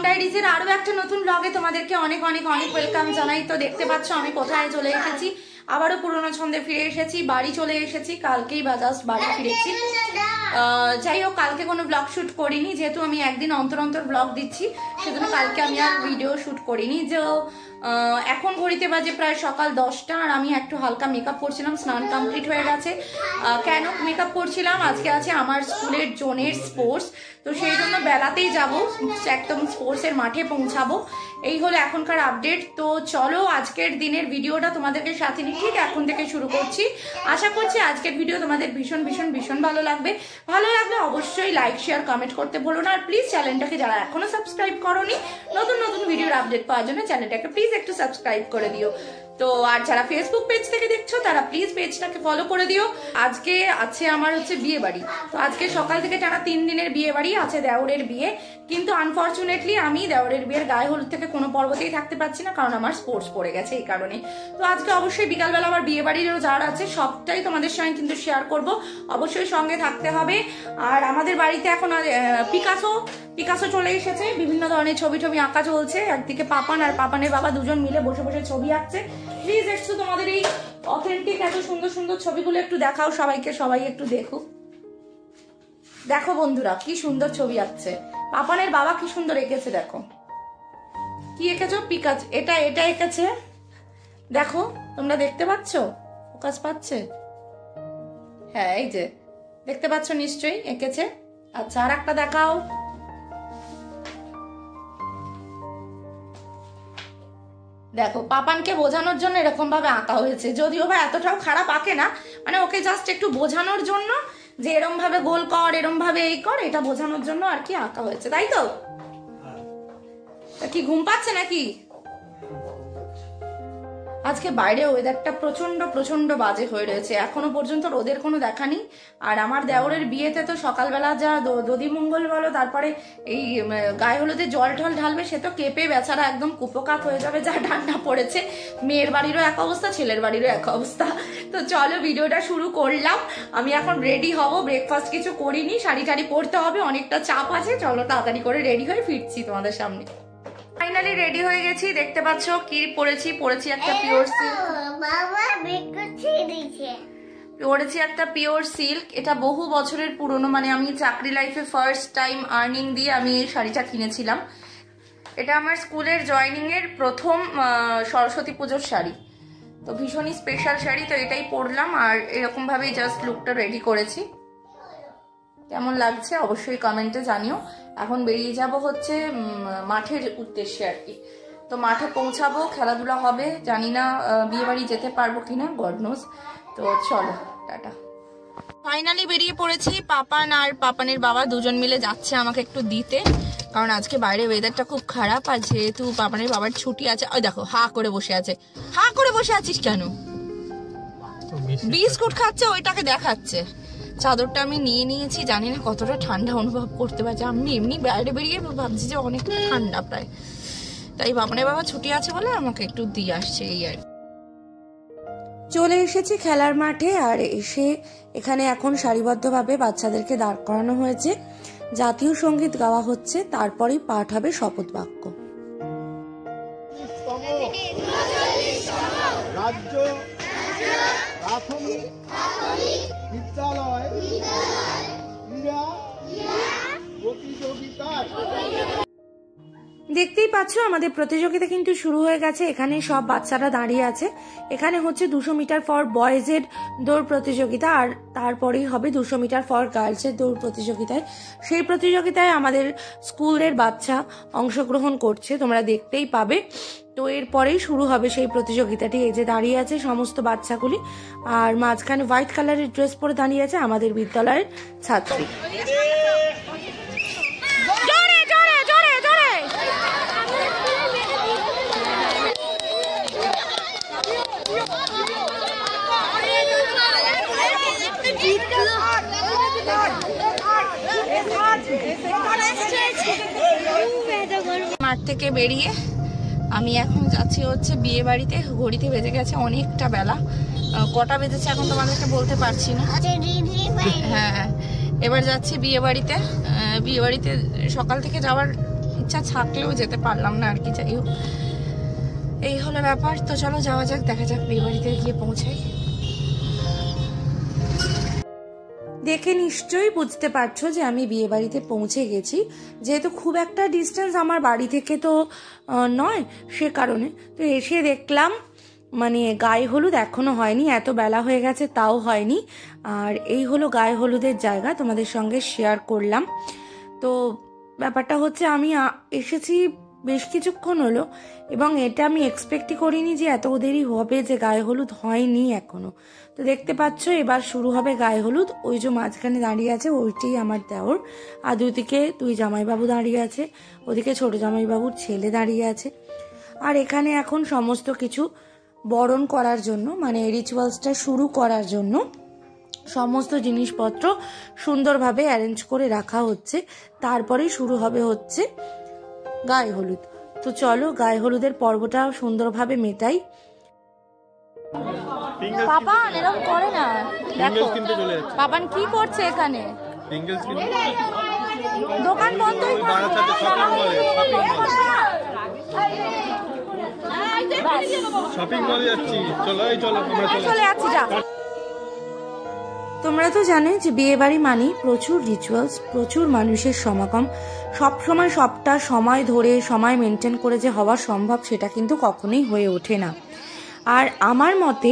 ডায়েরিজের আরো একটা নতুন ব্লগে তোমাদেরকে অনেক অনেক অনেক ওয়েলকাম জানাই। তো দেখতে পাচ্ছ আমি কোথায় চলে এসেছি, আবারও পুরোনো ছন্দে ফিরে এসেছি, বাড়ি চলে এসেছি। কালকেই বাজাজ বাড়ি ফিরেছি। যাই হোক, কালকে কোনো ব্লগ শুট করিনি, যেহেতু আমি একদিন অন্তর অন্তর ব্লগ দিচ্ছি, সেজন্য কালকে আমি আর ভিডিও শুট করিনি। যে এখন ঘড়িতে বাজে প্রায় সকাল 10টা, আর আমি একটু হালকা মেকআপ করছিলাম। স্নান কমপ্লিট হয়ে গেছে। কেন মেকআপ করছিলাম, আজকে আছে আমার স্কুলের জোনের স্পোর্টস, তো সেই জন্য বেলাতেই যাব, একদম স্পোর্টসের মাঠে পৌঁছাবো। এই হলো এখনকার আপডেট। তো চলো আজকের দিনের ভিডিওটা তোমাদেরকে সাথে নিয়ে ঠিক এখন থেকে শুরু করছি। আশা করছি আজকের ভিডিও তোমাদের ভীষণ ভীষণ ভীষণ ভালো লাগবে। ভালো লাগলে অবশ্যই লাইক শেয়ার কমেন্ট করতে ভুলো না। আর প্লিজ চ্যানেলটাকে যারা এখনো সাবস্ক্রাইব করোনি, নতুন নতুন ভিডিওর আপডেট পাওয়ার জন্য চ্যানেলটাকে প্লিজ একটু সাবস্ক্রাইব করে দিও। তো আর যারা ফেসবুক পেজ থেকে দেখছো তারা প্লিজ পেজটাকে ফলো করে দিও। আজকে আছে আমার হচ্ছে বিয়ে বাড়ি। তো আজকে সকাল থেকে টানা 3 দিনের বিয়ে বাড়ি আছে, দেওরের বিয়ে। কিন্তু আনফরচুনেটলি আমি দেওরের বিয়ের গায়ে হলুদ থেকে কোনো পর্বতেই থাকতে পারছি না, কারণ আমার স্পোর্টস পড়ে গেছে এই কারণে। তো আজকে অবশ্যই বিকালবেলা আমার বিয়ে বাড়িরও যারা আছে সবটাই তোমাদের সঙ্গে কিন্তু শেয়ার করব, অবশ্যই সঙ্গে থাকতে হবে। আর আমাদের বাড়িতে এখন পিকাসো চলে এসেছে, বিভিন্ন ধরনের ছবি আঁকা চলছে। একদিকে পাপান আর পাপানের বাবা দুজন মিলে বসে বসে ছবি আঁকছে। প্লিজ একটু তোমাদের এই অথেন্টিক এত সুন্দর সুন্দর ছবিগুলো একটু দেখাও সবাইকে, সবাই একটু দেখুক। দেখো বন্ধুরা কি সুন্দর ছবি আঁকছে, পাপানের বাবা কি সুন্দর এঁকেছে। দেখো কি এঁকেছো, পিকাচ এটা এঁকেছে। দেখো তোমরা দেখতে পাচ্ছ, ফোকাস পাচ্ছে? হ্যাঁ এই যে দেখতে পাচ্ছ নিশ্চয়ই, এঁকেছে। আচ্ছা আর একটা দেখাও। দেখো পাপানকে বোঝানোর জন্য এরকম ভাবে আঁকা হয়েছে, যদিও বা এতটাও খারাপ আঁকে না, মানে ওকে জাস্ট একটু বোঝানোর জন্য যে এরম ভাবে গোল কর, এরম ভাবে এই কর, এটা বোঝানোর জন্য আর কি আঁকা হয়েছে, তাই তো? কি ঘুম পাচ্ছে নাকি? আজকে বাইরে ওয়েদারটা প্রচন্ড প্রচন্ড বাজে হয়ে রয়েছে, এখনো পর্যন্ত রোদের কোনো দেখা নেই। আর আমার দেওরের বিয়েতে তো সকালবেলা যা দধিমঙ্গল বলো, তারপরে এই গায়ে হলুদে জল ঢল ঢালবে, সে তো কেঁপে বেচারা একদম কুপোকাত হয়ে যাবে, যা ঠান্ডা পড়েছে। মেয়ের বাড়িরও এক অবস্থা, ছেলের বাড়িরও এক অবস্থা। তো চলো ভিডিওটা শুরু করলাম। আমি এখন রেডি হব, ব্রেকফাস্ট কিছু করিনি, শাড়ি টাড়ি পরতে হবে, অনেকটা চাপ আছে। চলো তাড়াতাড়ি করে রেডি হয়ে ফিরছি তোমাদের সামনে। ফাইনালি রেডি হয়ে গেছি, দেখতে পাচ্ছ কি পরেছি একটা পিওর সিল্ক। পরেছি একটা পিওর সিল্ক, এটা বহু বছরের পুরনো, মানে আমি চাকরি লাইফে ফার্স্ট টাইম আর্নিং দিয়ে আমি এই শাড়িটা কিনেছিলাম। এটা আমার স্কুলের জয়েনিং এর প্রথম সরস্বতী পুজোর শাড়ি, তো ভীষণই স্পেশাল শাড়ি। তো এটাই পরলাম, আর এরকম ভাবেই জাস্ট লুকটা রেডি করেছি। কেমন লাগছে অবশ্যই কমেন্টে জানিও। এখন বেরিয়ে যাব হচ্ছে মাঠের উদ্দেশ্যে আর কি। তো মাঠে পৌঁছাবো, খেলাধুলা হবে, জানি না বিয়ে বাড়ি যেতে পারবো কিনা, গড নোজ। তো চলো টাটা। ফাইনালি বেরিয়ে পড়েছি, পাপান আর পাপানের বাবা দুজন মিলে যাচ্ছে আমাকে একটু দিতে, কারণ আজকে বাইরে ওয়েদারটা খুব খারাপ। আর যেহেতু পাপানের বাবার ছুটি আছে, ওই দেখো হা করে বসে আছে। হা করে বসে আছিস কেন? বিস্কুট খাচ্ছে, ওইটাকে দেখাচ্ছে। চাদরটা আমি নিয়ে নিয়েছি, জানি না কতটা ঠান্ডা অনুভব করতে পারছি। আমি এমনি বাইরে বেরিয়ে ভাবছি যে অনেক ঠান্ডা প্রায়, তাই বাবানের বাবা ছুটি আছে বলে আমাকে একটু দিয়ে আসছে এই আর। চলে এসেছি খেলার মাঠে, আর এসে এখানে এখন সারিবদ্ধভাবে বাচ্চাদেরকে দাঁড় করানো হয়েছে, জাতীয় সঙ্গীত গাওয়া হচ্ছে, তারপরেই পাঠ হবে শপথ বাক্য। রাজ্য প্রাথমিক বিদ্যালয় ক্রীড়া প্রতিযোগিতায় দেখতেই পাচ্ছ আমাদের প্রতিযোগিতা কিন্তু শুরু হয়ে গেছে। এখানে সব বাচ্চারা দাঁড়িয়ে আছে। এখানে হচ্ছে 200 মিটার ফর বয়েজের দৌড় প্রতিযোগিতা, আর তারপরেই হবে 200 মিটার ফর গার্লসের দৌড় প্রতিযোগিতায়। সেই প্রতিযোগিতায় আমাদের স্কুলের বাচ্চা অংশগ্রহণ করছে, তোমরা দেখতেই পাবে। তো এরপরেই শুরু হবে সেই প্রতিযোগিতাটি। এই যে দাঁড়িয়ে আছে সমস্ত বাচ্চাগুলি, আর মাঝখানে হোয়াইট কালারের ড্রেস পরে দাঁড়িয়ে আছে আমাদের বিদ্যালয়ের ছাত্রী। মাঠ থেকে বেরিয়ে আমি এখন যাচ্ছি হচ্ছে বিয়ে বাড়িতে। ঘড়িতে বেজে গেছে অনেকটা বেলা, কটা বেজেছে এখন তোমাদেরকে বলতে পারছি না। হ্যাঁ এবার যাচ্ছি বিয়ে বাড়িতে। বিয়ে বাড়িতে সকাল থেকে যাওয়ার ইচ্ছা থাকলেও যেতে পারলাম না আর কি। যাই হোক, এই হলো ব্যাপার। তো চলো যাওয়া যাক, দেখা যাক বিয়ে বাড়িতে গিয়ে পৌঁছাই। দেখে নিশ্চয়ই বুঝতে পারছো যে আমি বিয়ে বাড়িতে পৌঁছে গেছি, যেহেতু খুব একটা ডিস্টেন্স আমার বাড়ি থেকে তো নয়, সে কারণে তো এসে দেখলাম মানে গায়ে হলুদ এখনো হয়নি, এত বেলা হয়ে গেছে তাও হয়নি। আর এই হলো গায়ে হলুদের জায়গা, তোমাদের সঙ্গে শেয়ার করলাম। তো ব্যাপারটা হচ্ছে আমি এসেছি বেশ কিছুক্ষণ হলো, এবং এটা আমি এক্সপেক্টই করিনি যে এত দেরি হবে, যে গায়ে হলুদ হয়নি এখনো। তো দেখতে পাচ্ছ এবার শুরু হবে গায়ে হলুদ। ওই যে মাঝখানে দাঁড়িয়ে আছে ওইটাই আমার দেওর, আর দুদিকে দুই জামাইবাবু দাঁড়িয়ে আছে, ওদিকে ছোট জামাইবাবুর ছেলে দাঁড়িয়ে আছে। আর এখানে এখন সমস্ত কিছু বরণ করার জন্য, মানে রিচুয়ালসটা শুরু করার জন্য সমস্ত জিনিসপত্র সুন্দরভাবে অ্যারেঞ্জ করে রাখা হচ্ছে। তারপরেই শুরু হবে হচ্ছে গায়ে হলুদ। তো চলো গায়ে হলুদের পর্বটা সুন্দরভাবে মেটাই। পাপান এরকম করে না, দেখো পাপান কি করছে এখানে, দোকান বন্ধই চলে যাচ্ছি। যা, তোমরা তো জানোই যে বিয়ে বাড়ি মানেই প্রচুর রিচুয়ালস, প্রচুর মানুষের সমাগম। সব সময় সবটা সময় ধরে সময় মেনটেন করে যে হওয়া সম্ভব সেটা কিন্তু কখনোই হয়ে ওঠে না। আর আমার মতে,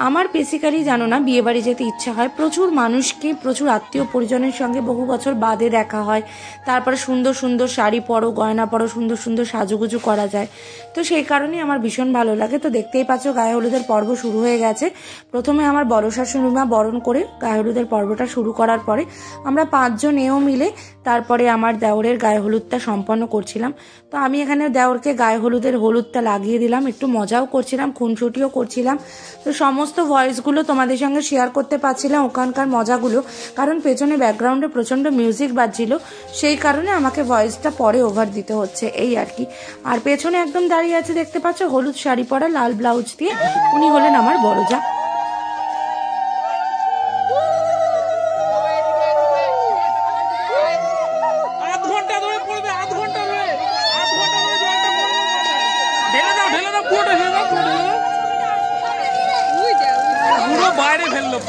আমার বেসিক্যালি জানো না, বিয়ে বাড়ি যেতে ইচ্ছা হয়, প্রচুর মানুষকে, প্রচুর আত্মীয় পরিজনের সঙ্গে বহু বছর বাদে দেখা হয়, তারপরে সুন্দর সুন্দর শাড়ি পরো, গয়না পরো, সুন্দর সুন্দর সাজুগুজু করা যায়। তো সেই কারণেই আমার ভীষণ ভালো লাগে। তো দেখতেই পাচ্ছ গায়ে হলুদের পর্ব শুরু হয়ে গেছে। প্রথমে আমার বড় শাশুড়ি মা বরণ করে গায়ে হলুদের পর্বটা শুরু করার পরে আমরা 5 জন এও মিলে তারপরে আমার দেওরের গায়ে হলুদটা সম্পন্ন করছিলাম। তো আমি এখানে দেওরকে গায়ে হলুদের হলুদটা লাগিয়ে দিলাম, একটু মজাও করছিলাম, খুনসুটিও করছিলাম। তো সমস্ত ভয়েসগুলো তোমাদের সঙ্গে শেয়ার করতে পারছিলাম, ওখানকার মজাগুলো, কারণ পেছনে ব্যাকগ্রাউন্ডে প্রচণ্ড মিউজিক বাজছিল, সেই কারণে আমাকে ভয়েসটা পরে ওভার দিতে হচ্ছে, এই আর কি। আর পেছনে একদম দাঁড়িয়ে আছে দেখতে পাচ্ছ হলুদ শাড়ি পরা, লাল ব্লাউজ দিয়ে, উনি হলেন আমার বড় যা।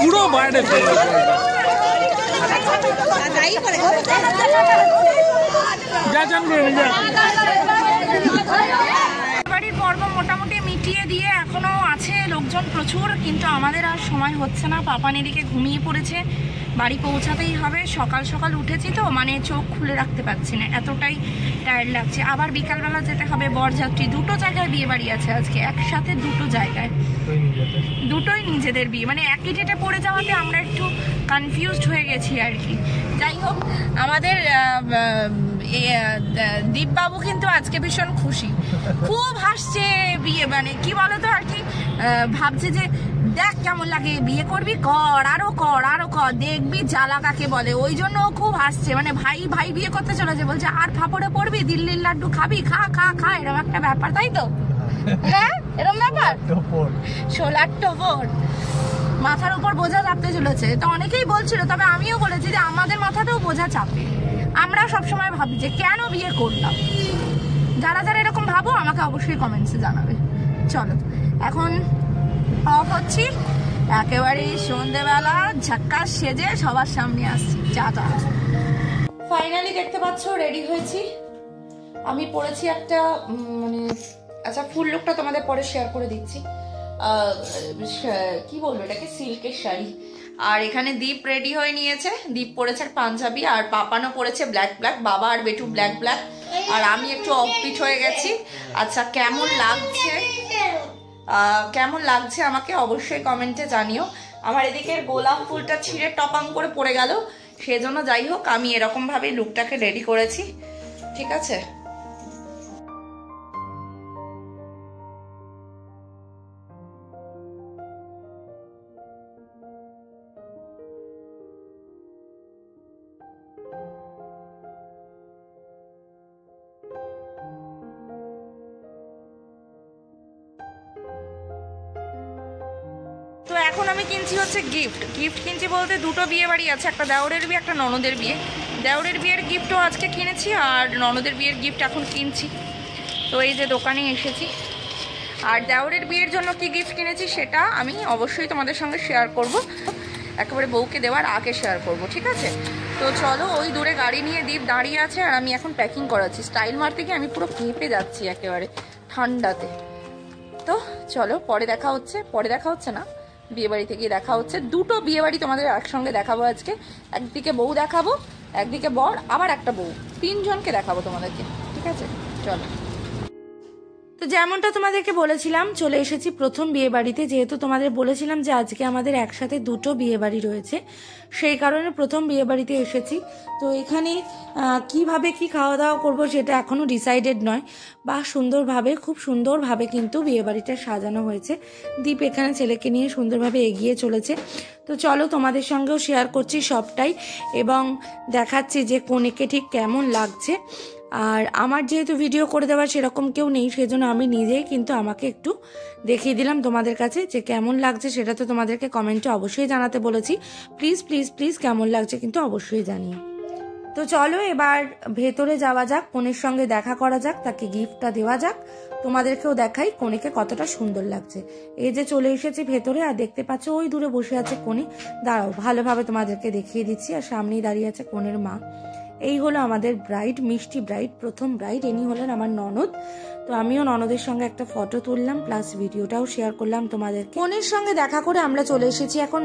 পুরো বাইরে ফেললো। বাড়ির পর্ব মোটামুটি মিটিয়ে দিয়ে এখনো আছে লোকজন প্রচুর, কিন্তু আমাদের আর সময় হচ্ছে না। পাপান এদিকে ঘুমিয়ে পড়েছে, বাড়ি পৌঁছাতেই হবে। সকাল সকাল উঠেছি তো মানে চোখ খুলে রাখতে পারছি না, এতটাই টায়ার্ড লাগছে। আবার বিকালবেলা যেতে হবে বরযাত্রী, 2টো জায়গায় বিয়ে বাড়ি আছে আজকে একসাথে, 2টো জায়গায়, দুটোই নিজেদের বিয়ে, মানে একই ডেটে পড়ে যাওয়াতে আমরা একটু কনফিউজড হয়ে গেছি আর কি। যাই হোক, আমাদের দীপবাবু কিন্তু আজকে ভীষণ খুশি, খুব হাসছে। বিয়ে মানে কি বলতো আর কি, ভাবছে যে দেখ কেমন লাগে, বিয়ে করবি, কর, আরো কর, আরো কর, দেখবি জ্বালা কাকে বলে। ওই জন্য ও খুব হাসছে, মানে ভাই ভাই বিয়ে করতে চলেছে, বলছে আর ফাপড়ে পড়বি, দিল্লির লাড্ডু খাবি, খা খা খা, এরকম একটা ব্যাপার, তাই তো? হ্যাঁ এরকম ব্যাপার, ছোলার টোপর মাথার উপর বোঝা চাপতে চলেছে। তো অনেকেই বলছিল, তবে আমিও বলেছি যে আমাদের মাথাতেও বোঝা চাপে। আমরা সবসময় ভাবি যে কেন বিয়ে করলাম। যারা যারা এরকম ভাবো আমাকে অবশ্যই কমেন্টসে জানাবে। চলো এখন অফ হচ্ছি, একেবারে সন্ধ্যেবেলা ঝাক্কাস সেজে সবার সামনে আসছি। টাটা। ফাইনালি দেখতে পাচ্ছ রেডি হয়েছি। আমি পরেছি একটা মানে, আচ্ছা ফুল লুকটা তোমাদের পরে শেয়ার করে দিচ্ছি। কি বলবো এটাকে, সিল্কের শাড়ি। আর এখানে দীপ রেডি হয়ে নিয়েছে, দীপ পরেছে পাঞ্জাবি, আর পাপানো পরেছে ব্ল্যাক ব্ল্যাক, বাবা আর বেটু ব্ল্যাক ব্ল্যাক, আর আমি একটু অফবিট হয়ে গেছি। আচ্ছা কেমন লাগছে আমাকে অবশ্যই কমেন্টে জানিও। আমার এদিকের গোলাপ ফুলটা ছিঁড়ে টপাং করে পড়ে গেল, সেজন্য যাই হোক আমি এরকম ভাবে লুকটাকে রেডি করেছি, ঠিক আছে। তো এখন আমি কিনছি হচ্ছে গিফট কিনছি বলতে 2টো বিয়ে বাড়ি আছে, একটা দেওরের বিয়ে, একটা ননদের বিয়ে। দেওরের বিয়ের গিফটও আজকে কিনেছি, আর ননদের বিয়ের গিফট এখন কিনছি। তো এই যে দোকানে এসেছি, আর দেওরের বিয়ের জন্য কি গিফট কিনেছি সেটা আমি অবশ্যই তোমাদের সঙ্গে শেয়ার করব, একেবারে বউকে দেওয়ার আগে শেয়ার করব, ঠিক আছে? তো চলো, ওই দূরে গাড়ি নিয়ে দীপ দাঁড়িয়ে আছে, আর আমি এখন প্যাকিং করাচ্ছি। স্টাইল মারতে গিয়ে আমি পুরো কেঁপে যাচ্ছি একেবারে ঠান্ডাতে। তো চলো, পরে দেখা হচ্ছে না, বিয়ে বাড়িতে গিয়ে দেখা হচ্ছে। দুটো বিয়ে বাড়ি তোমাদের একসঙ্গে দেখাবো আজকে। একদিকে বউ দেখাবো, একদিকে বর, আবার একটা বউ, 3 জনকে দেখাবো তোমাদেরকে, ঠিক আছে? চলো। তো যেমনটা তোমাদেরকে বলেছিলাম, চলে এসেছি প্রথম বিয়ে বাড়িতে। যেহেতু তোমাদের বলেছিলাম যে আজকে আমাদের একসাথে দুটো বিয়ে বাড়ি রয়েছে, সেই কারণে প্রথম বিয়ে বাড়িতে এসেছি। তো এখানে কিভাবে কি খাওয়া দাওয়া করবো সেটা এখনো ডিসাইডেড নয়, বা খুব সুন্দরভাবে কিন্তু বিয়ে বাড়িটা সাজানো হয়েছে। দীপ এখানে ছেলেকে নিয়ে সুন্দরভাবে এগিয়ে চলেছে। তো চলো, তোমাদের সঙ্গেও শেয়ার করছি সবটাই, এবং দেখাচ্ছি যে কনেকে ঠিক কেমন লাগছে। আর আমার যেহেতু ভিডিও করে দেওয়ার সেরকম কেউ নেই, সেজন্য আমি নিজেই কিন্তু আমাকে একটু দেখিয়ে দিলাম তোমাদের কাছে যে কেমন লাগছে। সেটা তো তোমাদেরকে কমেন্টে অবশ্যই জানাতে বলেছি। প্লিজ প্লিজ প্লিজ কেমন লাগছে কিন্তু অবশ্যই জানিও। তো চলো, এবার ভেতরে যাওয়া যাক, কনের সঙ্গে দেখা করা যাক, তাকে গিফটটা দেওয়া যাক, তোমাদেরকেও দেখাই কনেকে কতটা সুন্দর লাগছে। এই যে চলে এসেছি ভেতরে, আর দেখতে পাচ্ছ ওই দূরে বসে আছে কনে। দাঁড়াও, ভালোভাবে তোমাদেরকে দেখিয়ে দিচ্ছি। আর সামনেই দাঁড়িয়ে আছে কনের মা। এই হলো আমাদের ব্রাইড, মিষ্টি ব্রাইড, প্রথম ব্রাইড। ইনি হলেন আমার ননদ। তো আমিও ননদের সঙ্গে একটা ফটো তুললাম, প্লাস ভিডিওটাও শেয়ার করলাম তোমাদের। কনের সঙ্গে দেখা করে আমরা চলে এসেছি এখন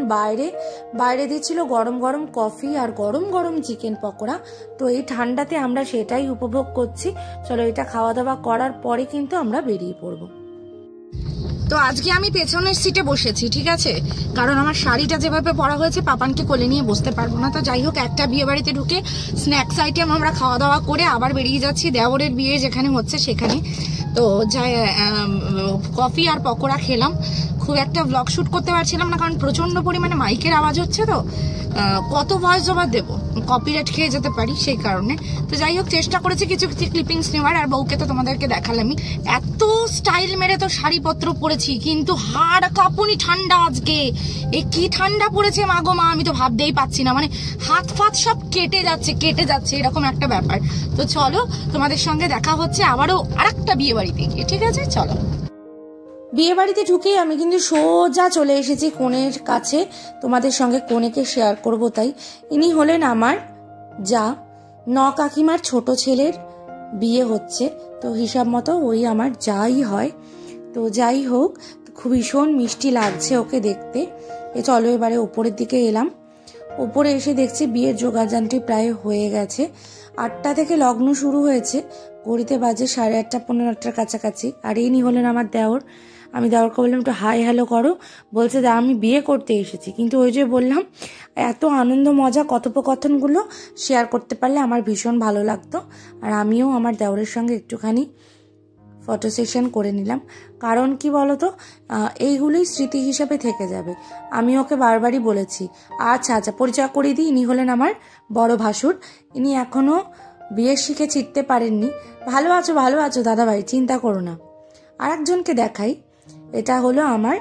বাইরে দিচ্ছিল গরম গরম কফি আর গরম গরম চিকেন পকোড়া। তো এই ঠান্ডাতে আমরা সেটাই উপভোগ করছি। চলো, এটা খাওয়া দাওয়া করার পরে কিন্তু আমরা বেরিয়ে পড়বো। তো আজকে আমি পেছনের সিটে বসেছি, ঠিক আছে? কারণ আমার শাড়িটা যেভাবে পরা হয়েছে, পাপানকে কোলে নিয়ে বসতে পারবো না। তো যাই হোক, একটা বিয়ে বাড়িতে ঢুকে স্ন্যাক্স আইটেম আমরা খাওয়া দাওয়া করে আবার বেরিয়ে যাচ্ছি দেওরের বিয়ে যেখানে হচ্ছে সেখানে। তো যাই, কফি আর পকোড়া খেলাম। খুব একটা ব্লগ শুট করতে পারছিলাম না, কারণ প্রচন্ড পরিমাণে মাইকের আওয়াজ হচ্ছে। তো কত ভয়েস ওভার দেবো, কপিরাইট খেয়ে যেতে পারি, সেই কারণে। তো যাই হোক, চেষ্টা করেছি কিছু কিছু ক্লিপিংস নেওয়ার। আর বউকে তো তোমাদেরকে দেখালামই, এত স্টাইল মেরে তো শাড়িপত্র পরেছি, কিন্তু হাড় কাঁপুনি ঠান্ডা আজকে। এ কি ঠান্ডা পড়েছে মাগো মা, আমি তো ভাবতেই পাচ্ছি না। মানে হাত ফাত সব কেটে যাচ্ছে এরকম একটা ব্যাপার। তো চলো, তোমাদের সঙ্গে দেখা হচ্ছে আবারও আরেকটা বিয়ে বাড়িতে গিয়ে, ঠিক আছে? চলো। বিয়ে বাড়িতে ঢুকেই আমি কিন্তু সোজা চলে এসেছি কনের কাছে, তোমাদের সঙ্গে কনেকে শেয়ার করব। তাই ইনি হলেন আমার যা, কাকিমার ছোট ছেলের বিয়ে হচ্ছে। তো হিসাব মতো ওই আমার যাই হয়। তো যাই হোক, খুব ভীষণ মিষ্টি লাগছে ওকে দেখতে। চলো, এবারে ওপরের দিকে এলাম। ওপরে এসে দেখছি বিয়ের যোগাযান্ত্রী প্রায় হয়ে গেছে। 8টা থেকে লগ্ন শুরু হয়েছে, ঘড়িতে বাজে 8:30 পৌনে 9টার কাছাকাছি। আর ইনি হলেন আমার দেওর। আমি দেওরকে বললাম একটু হাই হ্যালো করো। বলছে দা আমি বিয়ে করতে এসেছি। কিন্তু ওই যে বললাম, এত আনন্দ মজা কথোপকথনগুলো শেয়ার করতে পারলে আমার ভীষণ ভালো লাগতো। আর আমিও আমার দেওরের সঙ্গে একটুখানি ফটো সেশন করে নিলাম। কারণ কি বলতো, এইগুলোই স্মৃতি হিসাবে থেকে যাবে। আমি ওকে বারবারই বলেছি। আচ্ছা পরিচয় করিয়ে দিই, ইনি হলেন আমার বড় ভাসুর। ইনি এখনো বিয়ের শিখে ছিটতে পারেননি। ভালো আছো দাদাভাই, চিন্তা করো না। আর একজনকে দেখাই, এটা হলো আমার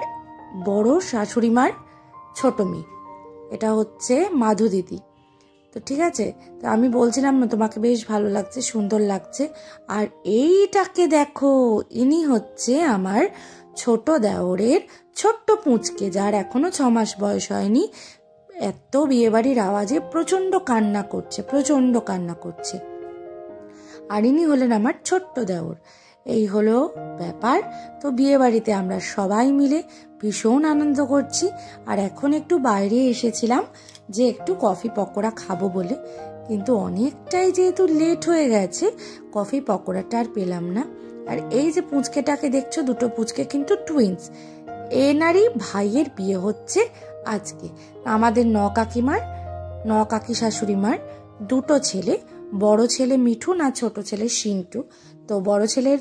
বড় শাশুড়িমার ছোট মেয়ে, এটা হচ্ছে মাধু দিদি। তো ঠিক আছে, তো আমি বলছিলাম তোমাকে বেশ ভালো লাগছে, সুন্দর লাগছে। আর এইটাকে দেখো, ইনি হচ্ছে আমার ছোট দেওরের ছোট্ট পুঁচকে, যার এখনো 6 মাস বয়স হয়নি। এত বিয়েবাড়ির আওয়াজে প্রচন্ড কান্না করছে। আর ইনি হলেন আমার ছোট্ট দেওর। এই হলো ব্যাপার। তো বিয়ে বাড়িতে আমরা সবাই মিলে ভীষণ আনন্দ করছি। আর এখন একটু বাইরে এসেছিলাম যে একটু কফি পকোড়া খাবো বলে, কিন্তু অনেকটাই যেহেতু লেট হয়ে গেছে, কফি পকোড়াটা আর পেলাম না। আর এই যে পুঁচকেটাকে দেখছো, দুটো পুঁচকে কিন্তু টুইন্স। এনারই ভাইয়ের বিয়ে হচ্ছে আজকে। আমাদের কাকি শাশুড়ি মার দুটো ছেলে, বড় ছেলে মিঠুন আর ছোট ছেলে সিন্টু। তো বড় ছেলের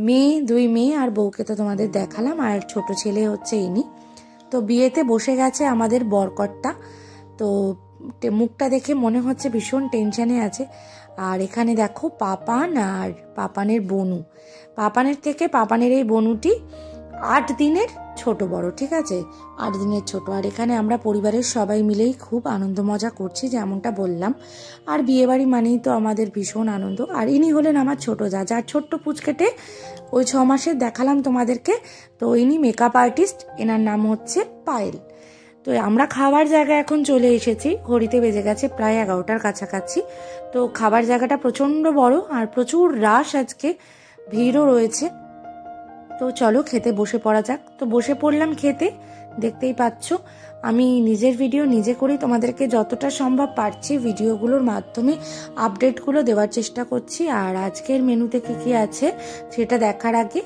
মেয়ে, 2 মেয়ে, আর বউকে তো তোমাদের দেখালাম। আর ছোট ছেলে হচ্ছে ইনি। তো বিয়েতে বসে গেছে আমাদের বরকর্তা। তো মুখটা দেখে মনে হচ্ছে ভীষণ টেনশনে আছে। আর এখানে দেখো পাপান আর পাপানের বনু, পাপানের থেকে পাপানের এই বনুটি 8 দিনের ছোট বড়, ঠিক আছে, 8 দিনের ছোট। আর এখানে আমরা পরিবারের সবাই মিলেই খুব আনন্দ মজা করছি, যেমনটা বললাম। আর বিয়েবাড়ি মানেই তো আমাদের ভীষণ আনন্দ। আর ইনি হলেন আমার ছোট যা, যার ছোট্ট পুচকেটে ওই 6 মাসের দেখালাম তোমাদেরকে। তো ইনি মেকআপ আর্টিস্ট, এনার নাম হচ্ছে পায়েল। তো আমরা খাবার জায়গায় এখন চলে এসেছি, ঘড়িতে বেজে গেছে প্রায় 11টার কাছাকাছি। তো খাবার জায়গাটা প্রচণ্ড বড় আর প্রচুর রাশ, আজকে ভিড়ও রয়েছে। তো চলো খেতে বসে পড়া যাক। তো বসে পড়লাম খেতে, দেখতেই পাচ্ছ আমি নিজের ভিডিও নিজে করি, তোমাদেরকে যতটা সম্ভব পারছি ভিডিওগুলোর মাধ্যমে আপডেটগুলো দেওয়ার চেষ্টা করছি। আর আজকের মেনুতে কী কী আছে সেটা দেখার আগে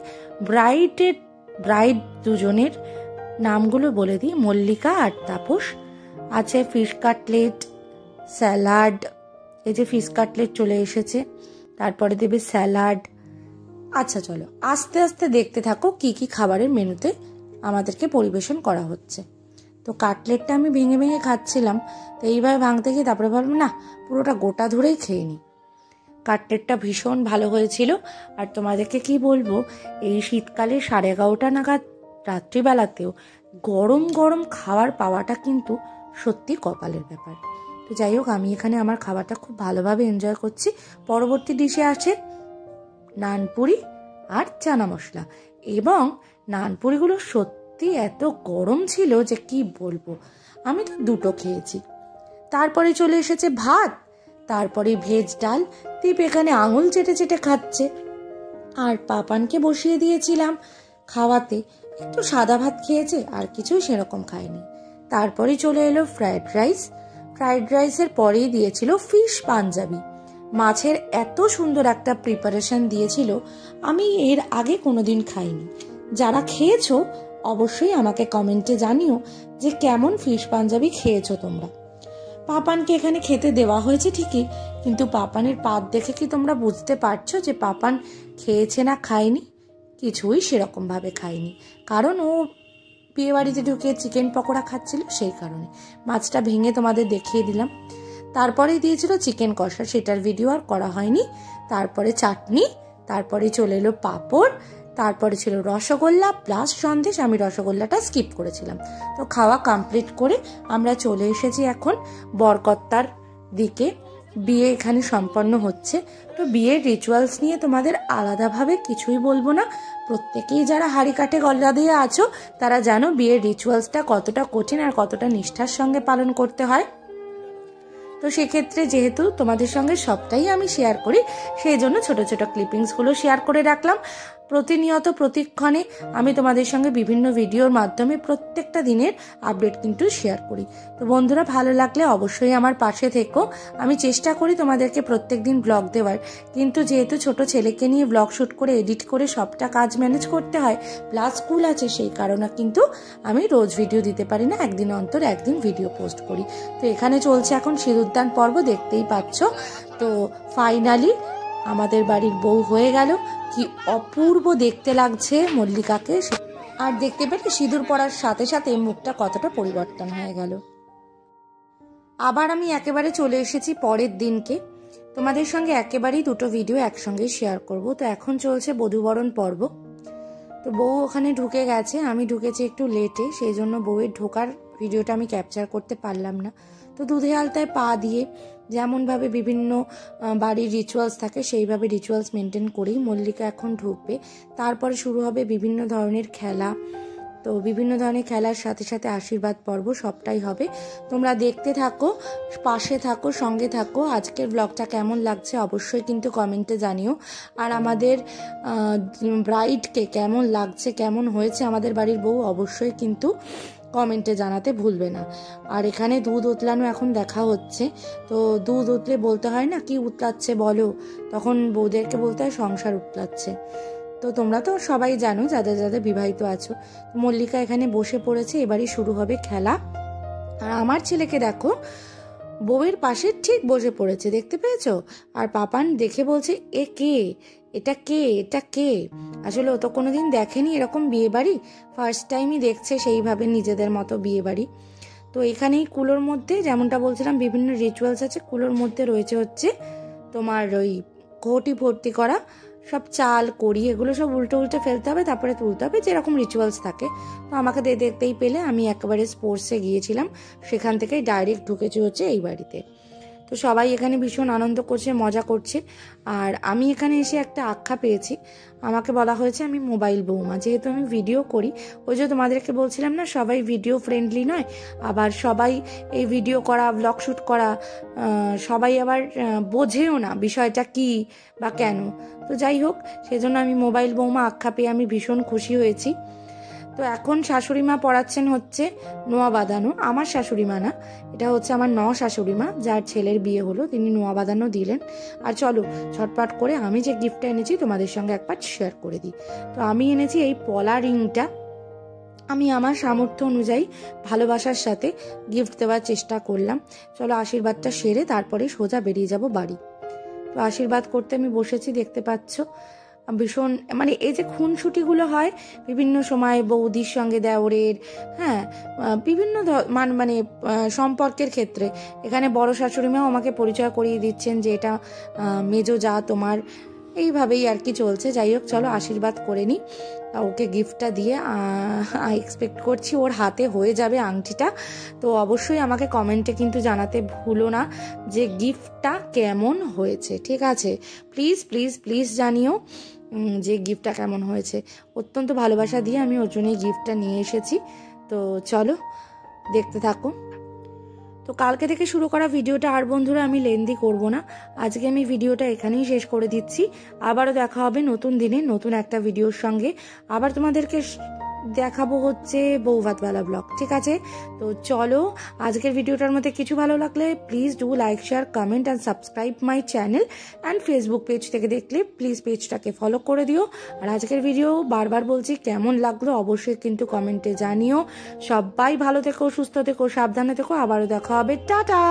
ব্রাইড দুজনের নামগুলো বলে দিই, মল্লিকা আর তাপস। আছে ফিশ কাটলেট, স্যালাড, এই যে ফিশ কাটলেট চলে এসেছে, তারপরে দেবে স্যালাড। আচ্ছা চলো আস্তে আস্তে দেখতে থাকো কি কি খাবারের মেনুতে আমাদেরকে পরিবেশন করা হচ্ছে। তো কাটলেটটা আমি ভেঙে ভেঙে খাচ্ছিলাম, তো এইভাবে ভাঙতে গিয়ে তারপরে ভাবলাম না পুরোটা গোটা ধরেই খেয়ে নিই। কাটলেটটা ভীষণ ভালো হয়েছিল। আর তোমাদেরকে কি বলবো, এই শীতকালে 11:30 নাগাদ রাত্রিবেলাতেও গরম গরম খাবার পাওয়াটা কিন্তু সত্যি কপালের ব্যাপার। তো যাই হোক, আমি এখানে আমার খাবারটা খুব ভালোভাবে এনজয় করছি। পরবর্তী ডিশে আসে নানপুরি আর চানা মশলা, এবং নানপুরিগুলো সত্যি এত গরম ছিল যে কি বলবো, আমি তো 2টো খেয়েছি। তারপরে চলে এসেছে ভাত, তারপরে ভেজ ডাল। দীপ এখানে আঙুল চেটে চেটে খাচ্ছে। আর পাপানকে বসিয়ে দিয়েছিলাম খাওয়াতে, একটু সাদা ভাত খেয়েছে, আর কিছুই সেরকম খায়নি। তারপরে চলে এলো ফ্রাইড রাইসের পরেই দিয়েছিল ফিশ পাঞ্জাবি। মাছের এত সুন্দর একটা প্রিপারেশন দিয়েছিল, আমি এর আগে কোনোদিন খাইনি। যারা খেয়েছো অবশ্যই আমাকে কমেন্টে জানিও যে কেমন ফিশ পাঞ্জাবি খেয়েছো তোমরা। পাপানকে এখানে খেতে দেওয়া হয়েছে ঠিকই, কিন্তু পাপানের পাত দেখে কি তোমরা বুঝতে পারছো যে পাপান খেয়েছে না খায়নি? কিছুই সেরকম ভাবে খায়নি, কারণ ও বিয়ে বাড়িতে ঢুকে চিকেন পকোড়া খাচ্ছিল, সেই কারণে। মাছটা ভেঙে তোমাদের দেখিয়ে দিলাম। তারপরে দিয়েছিল চিকেন কষা, সেটার ভিডিও আর করা হয়নি। তারপরে চাটনি, তারপরে চলে এলো পাঁপড়, তারপরে ছিল রসগোল্লা প্লাস সন্দেশ। আমি রসগোল্লাটা স্কিপ করেছিলাম। তো খাওয়া কমপ্লিট করে আমরা চলে এসেছি এখন বরকর্তার দিকে। বিয়ে এখানে সম্পন্ন হচ্ছে। তো বিয়ের রিচুয়ালস নিয়ে তোমাদের আলাদাভাবে কিছুই বলবো না, প্রত্যেকেই যারা হাড়ি কাঠে গলা দিয়ে আছো তারা জানো বিয়ের রিচুয়ালসটা কতটা কঠিন আর কতটা নিষ্ঠার সঙ্গে পালন করতে হয়। তো সেক্ষেত্রে যেহেতু তোমাদের সঙ্গে সবটাই আমি শেয়ার করি, সেই জন্য ছোট ছোট ক্লিপিংসগুলো শেয়ার করে রাখলাম। প্রতিনিয়ত প্রতিক্ষণে আমি তোমাদের সঙ্গে বিভিন্ন ভিডিওর মাধ্যমে প্রত্যেকটা দিনের আপডেট কিন্তু শেয়ার করি। তো বন্ধুরা, ভালো লাগলে অবশ্যই আমার পাশে থেকো। আমি চেষ্টা করি তোমাদেরকে প্রত্যেক দিন ব্লগ দেওয়ার, কিন্তু যেহেতু ছোট ছেলেকে নিয়ে ব্লগ শ্যুট করে এডিট করে সবটা কাজ ম্যানেজ করতে হয়, প্লাস স্কুল আছে, সেই কারণে কিন্তু আমি রোজ ভিডিও দিতে পারি না, একদিন অন্তর একদিন ভিডিও পোস্ট করি। তো এখানে চলছে এখন সিঁদুরদান পর্ব, দেখতেই পাচ্ছ। তো ফাইনালি আমাদের বাড়ির বউ হয়ে গেল। কি অপূর্ব দেখতে লাগছে মল্লিকাকে, আর দেখতে পেলে সিঁদুর পরার সাথে সাথে মুখটা কতটা পরিবর্তন হয়ে গেল। আবার আমি একেবারে চলে এসেছি পরের দিনকে, তোমাদের সঙ্গে একেবারেই 2টো ভিডিও একসঙ্গে শেয়ার করব। তো এখন চলছে বধূবরণ পর্ব। তো বউ ওখানে ঢুকে গেছে, আমি ঢুকেছি একটু লেটে, সেই জন্য বউয়ের ঢোকার ভিডিওটা আমি ক্যাপচার করতে পারলাম না। তো দুধে আলতায় পা দিয়ে যেমনভাবে বিভিন্ন বাড়ির রিচুয়ালস থাকে সেইভাবে রিচুয়ালস মেনটেন করেই মল্লিকা এখন ঢুকবে। তারপরে শুরু হবে বিভিন্ন ধরনের খেলা। তো বিভিন্ন ধরনের খেলার সাথে সাথে আশীর্বাদ পর্ব, সবটাই হবে। তোমরা দেখতে থাকো, পাশে থাকো, সঙ্গে থাকো। আজকের ব্লগটা কেমন লাগছে অবশ্যই কিন্তু কমেন্টে জানিও। আর আমাদের ব্রাইডকে কেমন লাগছে, কেমন হয়েছে আমাদের বাড়ির বউ, অবশ্যই কিন্তু কমেন্টে জানাতে ভুলবে না। আর এখানে দুধ উতলানো এখন দেখা হচ্ছে। তো দুধ উতলে বলতে হয় না কি উতলাচ্ছে বলো, তখন বউদেরকে বলতে হয় সংসার উতলাচ্ছে। তো তোমরা তো সবাই জানো যাদের যাদের বিবাহিত আছো। মল্লিকা এখানে বসে পড়েছে, এবারই শুরু হবে খেলা। আর আমার ছেলেকে দেখো বউয়ের পাশে ঠিক বসে পড়েছে, দেখতে পেয়েছো? আর পাপান দেখে বলছে এ কে, এটা কে, এটা কে? আসলে ও তো কোনোদিন দেখেনি এরকম বিয়ে বাড়ি, ফার্স্ট টাইমই দেখছে সেইভাবে নিজেদের মতো বিয়ে বাড়ি। তো এখানেই কুলোর মধ্যে, যেমনটা বলছিলাম, বিভিন্ন রিচুয়ালস আছে। কুলোর মধ্যে রয়েছে হচ্ছে তোমার ওই ঘটি ভর্তি করা সব চাল করি এগুলো সব উল্টে উল্টে ফেলতে হবে, তারপরে তুলতে হবে, যেরকম রিচুয়ালস থাকে। তো আমাকে দেখতেই পেলে আমি একেবারে স্পোর্টসে গিয়েছিলাম, সেখান থেকেই ডাইরেক্ট ঢুকেছি হচ্ছে এই বাড়িতে। তো সবাই এখানে ভীষণ আনন্দ করছে, মজা করছে। আর আমি এখানে এসে একটা আখ্যা পেয়েছি, আমাকে বলা হয়েছে আমি মোবাইল বৌমা। যেহেতু আমি ভিডিও করি, ওই যে তোমাদেরকে বলছিলাম না সবাই ভিডিও ফ্রেন্ডলি নয়, আবার সবাই এই ভিডিও করা, ব্লগ শ্যুট করা সবাই আবার বোঝেও না বিষয়টা কি বা কেন। তো যাই হোক, সেজন্য আমি মোবাইল বৌমা আখ্যা পেয়ে আমি ভীষণ খুশি হয়েছি। তো এখন শাশুড়ি মা পড়াচ্ছেন হচ্ছে নোয়া বাঁধানো। আমার শাশুড়ি মা না, এটা হচ্ছে আমার শাশুড়ি মা, যার ছেলের বিয়ে হলো, তিনি নোয়া বাঁধানো দিলেন। আর চলো ঝটপট করে আমি যে গিফটটা এনেছি তোমাদের সঙ্গে একবার শেয়ার করে দিই। তো আমি এনেছি এই পলা রিংটা। আমি আমার সামর্থ্য অনুযায়ী ভালোবাসার সাথে গিফট দেওয়ার চেষ্টা করলাম। চলো আশীর্বাদটা সেরে তারপরে সোজা বেরিয়ে যাব বাড়ি। তো আশীর্বাদ করতে আমি বসেছি, দেখতে পাচ্ছ ভীষণ মানে এই যে খুনসুটিগুলো হয় বিভিন্ন সময় বৌদির সঙ্গে দেওরের, হ্যাঁ বিভিন্ন মানে সম্পর্কের ক্ষেত্রে, এখানে বড় শাশুড়িমাও আমাকে পরিচয় করিয়ে দিচ্ছেন যে এটা মেজো যা তোমার, এইভাবেই আর কি চলছে। যাই হোক চলো আশীর্বাদ করে নিই, ওকে গিফটটা দিয়ে এক্সপেক্ট করছি ওর হাতে হয়ে যাবে আংটিটা। তো অবশ্যই আমাকে কমেন্টে কিন্তু জানাতে ভুলো না যে গিফটটা কেমন হয়েছে, ঠিক আছে? প্লিজ প্লিজ প্লিজ জানিও যে গিফটটা কেমন হয়েছে। অত্যন্ত ভালোবাসা দিয়ে আমি ওর জন্যই গিফটটা নিয়ে এসেছি। তো চলো দেখতে থাকো। তো কালকে থেকে শুরু করা ভিডিওটা আর বন্ধুরা আমি লেন্দি করব না, আজকে আমি ভিডিওটা এখানেই শেষ করে দিচ্ছি। আবারও দেখা হবে নতুন দিনে নতুন একটা ভিডিওর সঙ্গে। আবার তোমাদেরকে দেখাবো হচ্ছে বৌভাতওয়ালা ব্লগ, ঠিক আছে? তো চলো, আজকের ভিডিওটার মধ্যে কিছু ভালো লাগলে please do like, share, comment and subscribe my channel. And Facebook page থেকে দেখলে প্লিজ পেজটাকে ফলো করে দিও। আর আজকের ভিডিও বারবার বলছি কেমন লাগলো অবশ্যই কিন্তু কমেন্টে জানিও। সবাই ভালো থেকো, সুস্থ থেকো, সাবধানে থেকো। আবারও দেখা হবে, টাটা।